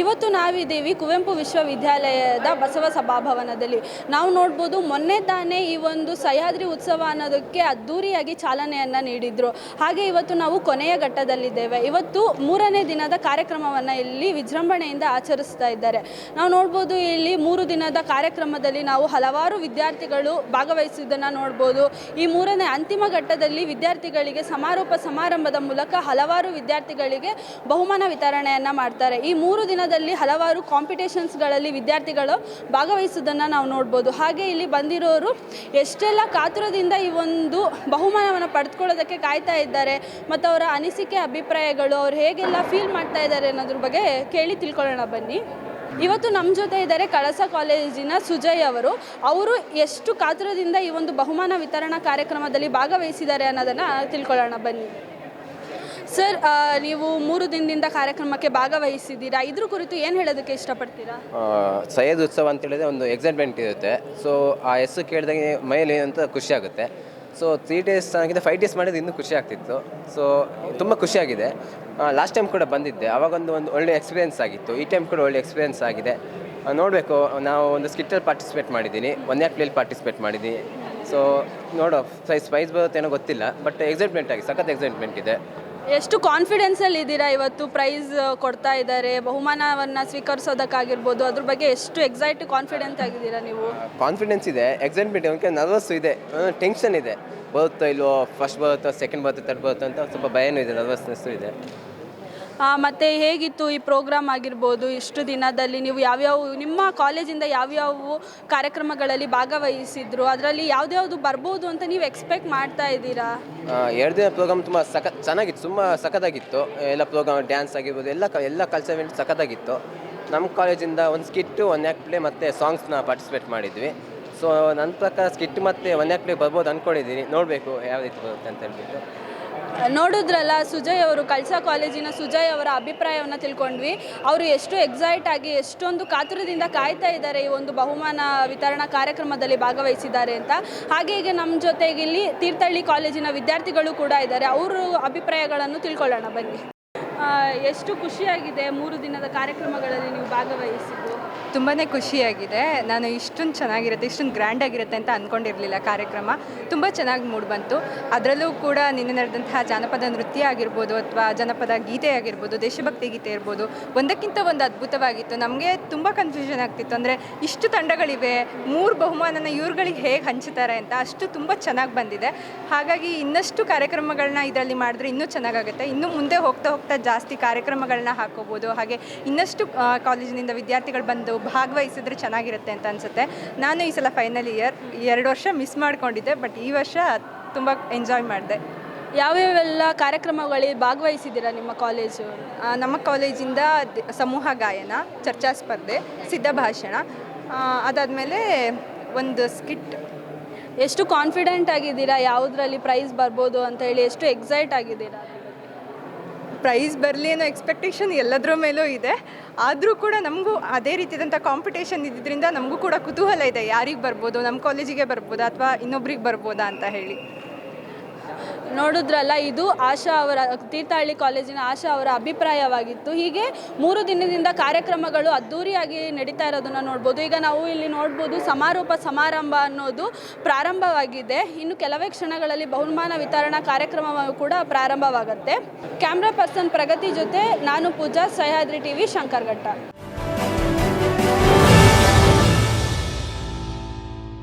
ಇವತ್ತು ನಾವಿದ್ದೀವಿ ಕುವೆಂಪು ವಿಶ್ವವಿದ್ಯಾಲಯದ ಬಸವ ಸಭಾಭವನದಲ್ಲಿ. ನಾವು ನೋಡ್ಬೋದು ಮೊನ್ನೆ ತಾನೇ ಈ ಒಂದು ಸಹ್ಯಾದ್ರಿ ಉತ್ಸವ ಅನ್ನೋದಕ್ಕೆ ಅದ್ಧೂರಿಯಾಗಿ ಚಾಲನೆಯನ್ನು ನೀಡಿದರು. ಹಾಗೆ ಇವತ್ತು ನಾವು ಕೊನೆಯ ಘಟ್ಟದಲ್ಲಿದ್ದೇವೆ. ಇವತ್ತು 3ನೇ ದಿನದ ಕಾರ್ಯಕ್ರಮವನ್ನು ಇಲ್ಲಿ ವಿಜೃಂಭಣೆಯಿಂದ ಆಚರಿಸ್ತಾ ಇದ್ದಾರೆ. ನಾವು ನೋಡ್ಬೋದು ಇಲ್ಲಿ 3 ದಿನದ ಕಾರ್ಯಕ್ರಮದಲ್ಲಿ ನಾವು ಹಲವಾರು ವಿದ್ಯಾರ್ಥಿಗಳು ಭಾಗವಹಿಸಿದ್ದನ್ನು ನೋಡ್ಬೋದು. ಈ 3ನೇ ಅಂತಿಮ ಘಟ್ಟದಲ್ಲಿ ವಿದ್ಯಾರ್ಥಿಗಳಿಗೆ ಸಮಾರಂಭದ ಮೂಲಕ ಹಲವಾರು ವಿದ್ಯಾರ್ಥಿಗಳಿಗೆ ಬಹುಮಾನ ವಿತರಣೆಯನ್ನು ಮಾಡ್ತಾರೆ. ಈ 3 ದಿನದಲ್ಲಿ ಹಲವಾರು ಕಾಂಪಿಟೇಷನ್ಸ್ಗಳಲ್ಲಿ ವಿದ್ಯಾರ್ಥಿಗಳು ಭಾಗವಹಿಸುವುದನ್ನು ನಾವು ನೋಡ್ಬೋದು. ಹಾಗೆ ಇಲ್ಲಿ ಬಂದಿರೋರು ಎಷ್ಟೆಲ್ಲ ಕಾತುರದಿಂದ ಈ ಒಂದು ಬಹುಮಾನವನ್ನು ಪಡೆದುಕೊಳ್ಳೋದಕ್ಕೆ ಕಾಯ್ತಾ ಇದ್ದಾರೆ ಮತ್ತು ಅವರ ಅನಿಸಿಕೆ ಅಭಿಪ್ರಾಯಗಳು ಅವ್ರು ಹೇಗೆಲ್ಲ ಫೀಲ್ ಮಾಡ್ತಾ ಇದ್ದಾರೆ ಅನ್ನೋದ್ರ ಬಗ್ಗೆ ಕೇಳಿ ತಿಳ್ಕೊಳ್ಳೋಣ ಬನ್ನಿ. ಇವತ್ತು ನಮ್ಮ ಜೊತೆ ಇದ್ದಾರೆ ಕಳಸ ಕಾಲೇಜಿನ ಸುಜಯ್ ಅವರು ಎಷ್ಟು ಕಾತುರದಿಂದ ಈ ಒಂದು ಬಹುಮಾನ ವಿತರಣಾ ಕಾರ್ಯಕ್ರಮದಲ್ಲಿ ಭಾಗವಹಿಸಿದ್ದಾರೆ ಅನ್ನೋದನ್ನು ತಿಳ್ಕೊಳ್ಳೋಣ ಬನ್ನಿ. ಸರ್, ನೀವು 3 ದಿನದಿಂದ ಕಾರ್ಯಕ್ರಮಕ್ಕೆ ಭಾಗವಹಿಸಿದ್ದೀರಾ. ಇದ್ರ ಕುರಿತು ಏನು ಹೇಳೋದಕ್ಕೆ ಇಷ್ಟಪಡ್ತೀರಾ? ಸಹ್ಯಾದ್ರಿ ಉತ್ಸವ ಅಂತ ಹೇಳಿದ್ರೆ ಒಂದು ಎಕ್ಸೈಟ್ಮೆಂಟ್ ಇರುತ್ತೆ. ಸೊ ಆ ಹೆಸರು ಕೇಳಿದಾಗೆ ಮೈಯಲ್ಲಿ ಅಂತ ಖುಷಿ ಆಗುತ್ತೆ. ಸೊ 3 ಡೇಸ್ ಆಗಿದ್ದೆ 5 ಡೇಸ್ ಮಾಡಿದ್ರೆ ಇನ್ನೂ ಖುಷಿ ಆಗ್ತಿತ್ತು. ಸೊ ತುಂಬ ಖುಷಿಯಾಗಿದೆ. ಲಾಸ್ಟ್ ಟೈಮ್ ಕೂಡ ಬಂದಿದ್ದೆ, ಆವಾಗೊಂದು ಒಳ್ಳೆ ಎಕ್ಸ್ಪೀರಿಯೆನ್ಸ್ ಆಗಿತ್ತು. ಈ ಟೈಮ್ ಕೂಡ ಒಳ್ಳೆ ಎಕ್ಸ್ಪೀರಿಯೆನ್ಸ್ ಆಗಿದೆ. ನೋಡಬೇಕು, ನಾವು ಒಂದು ಸ್ಕಿಟ್ಟಲ್ಲಿ ಪಾರ್ಟಿಸಿಪೇಟ್ ಮಾಡಿದ್ದೀನಿ, ಒಂದೇ ಪ್ಲೇಲಿ ಪಾರ್ಟಿಸಿಪೇಟ್ ಮಾಡಿದ್ದೀನಿ. ಸೊ ನೋಡೋ ಪ್ರೈಸ್ ಬರುತ್ತೇನೋ ಗೊತ್ತಿಲ್ಲ, ಬಟ್ ಎಕ್ಸೈಟ್ಮೆಂಟ್ ಆಗಿ ಸಖತ್ ಎಕ್ಸೈಟ್ಮೆಂಟ್ ಇದೆ. ಎಷ್ಟು ಕಾನ್ಫಿಡೆನ್ಸಲ್ಲಿ ಇದ್ದೀರಾ? ಇವತ್ತು ಪ್ರೈಸ್ ಕೊಡ್ತಾ ಇದ್ದಾರೆ, ಬಹುಮಾನವನ್ನು ಸ್ವೀಕರಿಸೋದಕ್ಕಾಗಿರ್ಬೋದು, ಅದ್ರ ಬಗ್ಗೆ ಎಷ್ಟು ಕಾನ್ಫಿಡೆನ್ಸ್ ಆಗಿದ್ದೀರಾ ನೀವು? ಕಾನ್ಫಿಡೆನ್ಸ್ ಇದೆ, ಎಕ್ಸೈಟ್ಮೆಂಟ್ ಇದೆ, ನರ್ವಸ್ಸು ಇದೆ, ಟೆನ್ಷನ್ ಇದೆ. ಬರುತ್ತೋ ಇಲ್ವೋ, ಫಸ್ಟ್ ಬರುತ್ತೋ, ಸೆಕೆಂಡ್ ಬರುತ್ತೋ, ಥರ್ಡ್ ಬರುತ್ತೋ ಅಂತ ಸ್ವಲ್ಪ ಭಯನೂ ಇದೆ, ನರ್ವಸ್ನೆಸ್ಸು ಇದೆ. ಮತ್ತು ಹೇಗಿತ್ತು ಈ ಪ್ರೋಗ್ರಾಮ್ ಆಗಿರ್ಬೋದು? ಇಷ್ಟು ದಿನದಲ್ಲಿ ನೀವು ನಿಮ್ಮ ಕಾಲೇಜಿಂದ ಯಾವ್ಯಾವ ಕಾರ್ಯಕ್ರಮಗಳಲ್ಲಿ ಭಾಗವಹಿಸಿದ್ರು, ಅದರಲ್ಲಿ ಯಾವ್ದ್ಯಾವುದು ಬರ್ಬೋದು ಅಂತ ನೀವು ಎಕ್ಸ್ಪೆಕ್ಟ್ ಮಾಡ್ತಾ ಇದ್ದೀರಾ? 2 ದಿನ ಪ್ರೋಗ್ರಾಮ್ ತುಂಬ ಚೆನ್ನಾಗಿತ್ತು, ತುಂಬ ಸಖತ್ತಾಗಿತ್ತು. ಎಲ್ಲ ಪ್ರೋಗ್ರಾಮ್, ಡ್ಯಾನ್ಸ್ ಆಗಿರ್ಬೋದು, ಎಲ್ಲ ಕಲ್ಚರ್ ಇವೆಂಟ್ ಸಖತ್ತಾಗಿತ್ತು. ನಮ್ಮ ಕಾಲೇಜಿಂದ ಒಂದು ಸ್ಕಿಟ್ಟು, ಒಂದು ಆ್ಯಕ್ಟ್ ಪ್ಲೇ ಮತ್ತು ಸಾಂಗ್ಸ್ನ ಪಾರ್ಟಿಸಿಪೇಟ್ ಮಾಡಿದ್ವಿ. ಸೊ ನನ್ನ ಪ್ರಕಾರ ಸ್ಕಿಟ್ ಮತ್ತು ಒಂದು ಆ್ಯಕ್ಟ್ ಪ್ಲೇ ಬರ್ಬೋದು ಅಂದ್ಕೊಂಡಿದ್ದೀನಿ. ನೋಡಬೇಕು ಯಾವ ರೀತಿ ಬರುತ್ತೆ ಅಂತ ಹೇಳ್ಬಿಟ್ಟು. ನೋಡಿದ್ರಲ್ಲ, ಸುಜಯ್ ಅವರು, ಕಳಸ ಕಾಲೇಜಿನ ಸುಜಯ್ ಅವರ ಅಭಿಪ್ರಾಯವನ್ನು ತಿಳ್ಕೊಂಡ್ವಿ. ಅವರು ಎಷ್ಟು ಎಕ್ಸೈಟ್ ಆಗಿ ಎಷ್ಟೊಂದು ಕಾತುರದಿಂದ ಕಾಯ್ತಾ ಇದ್ದಾರೆ ಈ ಒಂದು ಬಹುಮಾನ ವಿತರಣಾ ಕಾರ್ಯಕ್ರಮದಲ್ಲಿ ಭಾಗವಹಿಸಿದ್ದಾರೆ ಅಂತ. ಹಾಗೆ ಈಗ ನಮ್ಮ ಜೊತೆಗೆ ಇಲ್ಲಿ ತೀರ್ಥಹಳ್ಳಿ ಕಾಲೇಜಿನ ವಿದ್ಯಾರ್ಥಿಗಳು ಕೂಡ ಇದ್ದಾರೆ. ಅವರು ಅಭಿಪ್ರಾಯಗಳನ್ನು ತಿಳ್ಕೊಳ್ಳೋಣ ಬನ್ನಿ. ಎಷ್ಟು ಖುಷಿಯಾಗಿದೆ 3 ದಿನದ ಕಾರ್ಯಕ್ರಮಗಳಲ್ಲಿ ನೀವು ಭಾಗವಹಿಸಿದ್ದು? ತುಂಬಾ ಖುಷಿಯಾಗಿದೆ. ನಾನು ಇಷ್ಟೊಂದು ಚೆನ್ನಾಗಿರುತ್ತೆ, ಇಷ್ಟೊಂದು ಗ್ರ್ಯಾಂಡಾಗಿರುತ್ತೆ ಅಂತ ಅಂದ್ಕೊಂಡಿರಲಿಲ್ಲ. ಕಾರ್ಯಕ್ರಮ ತುಂಬ ಚೆನ್ನಾಗಿ ಮೂಡಿಬಂತು. ಅದರಲ್ಲೂ ಕೂಡ ನಿನ್ನೆ ನಡೆದಂತಹ ಜಾನಪದ ನೃತ್ಯ ಆಗಿರ್ಬೋದು ಅಥವಾ ಜನಪದ ಗೀತೆ ಆಗಿರ್ಬೋದು, ದೇಶಭಕ್ತಿ ಗೀತೆ ಇರ್ಬೋದು, ಒಂದಕ್ಕಿಂತ ಒಂದು ಅದ್ಭುತವಾಗಿತ್ತು. ನಮಗೆ ತುಂಬ ಕನ್ಫ್ಯೂಷನ್ ಆಗ್ತಿತ್ತು, ಅಂದರೆ ಇಷ್ಟು ತಂಡಗಳಿವೆ, 3 ಬಹುಮಾನನ ಇವ್ರುಗಳಿಗೆ ಹೇಗೆ ಹಂಚುತ್ತಾರೆ ಅಂತ. ಅಷ್ಟು ತುಂಬ ಚೆನ್ನಾಗಿ ಬಂದಿದೆ. ಹಾಗಾಗಿ ಇನ್ನಷ್ಟು ಕಾರ್ಯಕ್ರಮಗಳನ್ನ ಇದರಲ್ಲಿ ಮಾಡಿದ್ರೆ ಇನ್ನೂ ಚೆನ್ನಾಗಾಗುತ್ತೆ. ಇನ್ನು ಮುಂದೆ ಹೋಗ್ತಾ ಜಾಸ್ತಿ ಕಾರ್ಯಕ್ರಮಗಳನ್ನ ಹಾಕೋಬೋದು. ಹಾಗೆ ಇನ್ನಷ್ಟು ಕಾಲೇಜಿನಿಂದ ವಿದ್ಯಾರ್ಥಿಗಳು ಬಂದು ಭಾಗವಹಿಸಿದ್ರೆ ಚೆನ್ನಾಗಿರುತ್ತೆ ಅಂತ ಅನಿಸುತ್ತೆ. ನಾನು ಈ ಸಲ ಫೈನಲ್ ಇಯರ್ 2 ವರ್ಷ ಮಿಸ್ ಮಾಡ್ಕೊಂಡಿದ್ದೆ, ಬಟ್ ಈ ವರ್ಷ ತುಂಬ ಎಂಜಾಯ್ ಮಾಡಿದೆ. ಯಾವ್ಯಾವೆಲ್ಲ ಕಾರ್ಯಕ್ರಮಗಳಲ್ಲಿ ಭಾಗವಹಿಸಿದ್ದೀರಾ ನಿಮ್ಮ ಕಾಲೇಜು? ನಮ್ಮ ಕಾಲೇಜಿಂದ ಸಮೂಹ ಗಾಯನ, ಚರ್ಚಾ ಸ್ಪರ್ಧೆ, ಸಿದ್ಧ ಭಾಷಣ, ಅದಾದಮೇಲೆ ಒಂದು ಸ್ಕಿಟ್. ಎಷ್ಟು ಕಾನ್ಫಿಡೆಂಟ್ ಆಗಿದ್ದೀರಾ ಯಾವುದರಲ್ಲಿ ಪ್ರೈಸ್ ಬರ್ಬೋದು ಅಂತ ಹೇಳಿ? ಎಷ್ಟು ಎಕ್ಸೈಟ್ ಆಗಿದ್ದೀರಾ? ಪ್ರೈಸ್ ಬರಲಿ ಅನ್ನೋ ಎಕ್ಸ್ಪೆಕ್ಟೇಷನ್ ಎಲ್ಲದರ ಮೇಲೂ ಇದೆ. ಆದರೂ ಕೂಡ ನಮಗೂ ಅದೇ ರೀತಿಯಾದಂಥ ಕಾಂಪಿಟೇಷನ್ ಇದ್ದಿದ್ದರಿಂದ ನಮಗೂ ಕೂಡ ಕುತೂಹಲ ಇದೆ, ಯಾರಿಗೆ ಬರ್ಬೋದು, ನಮ್ಮ ಕಾಲೇಜಿಗೆ ಬರ್ಬೋದಾ ಅಥವಾ ಇನ್ನೊಬ್ರಿಗೆ ಬರ್ಬೋದಾ ಅಂತ ಹೇಳಿ. ನೋಡಿದ್ರಲ್ಲ, ಇದು ಆಶಾ ಅವರ, ತೀರ್ಥಹಳ್ಳಿ ಕಾಲೇಜಿನ ಆಶಾ ಅವರ ಅಭಿಪ್ರಾಯವಾಗಿತ್ತು. ಹೀಗೆ 3 ದಿನದಿಂದ ಕಾರ್ಯಕ್ರಮಗಳು ಅದ್ಧೂರಿಯಾಗಿ ನಡೀತಾ ಇರೋದನ್ನು ನೋಡ್ಬೋದು. ಈಗ ನಾವು ಇಲ್ಲಿ ನೋಡ್ಬೋದು, ಸಮಾರಂಭ ಅನ್ನೋದು ಪ್ರಾರಂಭವಾಗಿದೆ. ಇನ್ನು ಕೆಲವೇ ಕ್ಷಣಗಳಲ್ಲಿ ಬಹುಮಾನ ವಿತರಣಾ ಕಾರ್ಯಕ್ರಮ ಕೂಡ ಪ್ರಾರಂಭವಾಗುತ್ತೆ. ಕ್ಯಾಮ್ರಾ ಪರ್ಸನ್ ಪ್ರಗತಿ ಜೊತೆ ನಾನು ಪೂಜಾ, ಸಹ್ಯಾದ್ರಿ ಟಿವಿ, ಶಂಕರಘಟ್ಟ.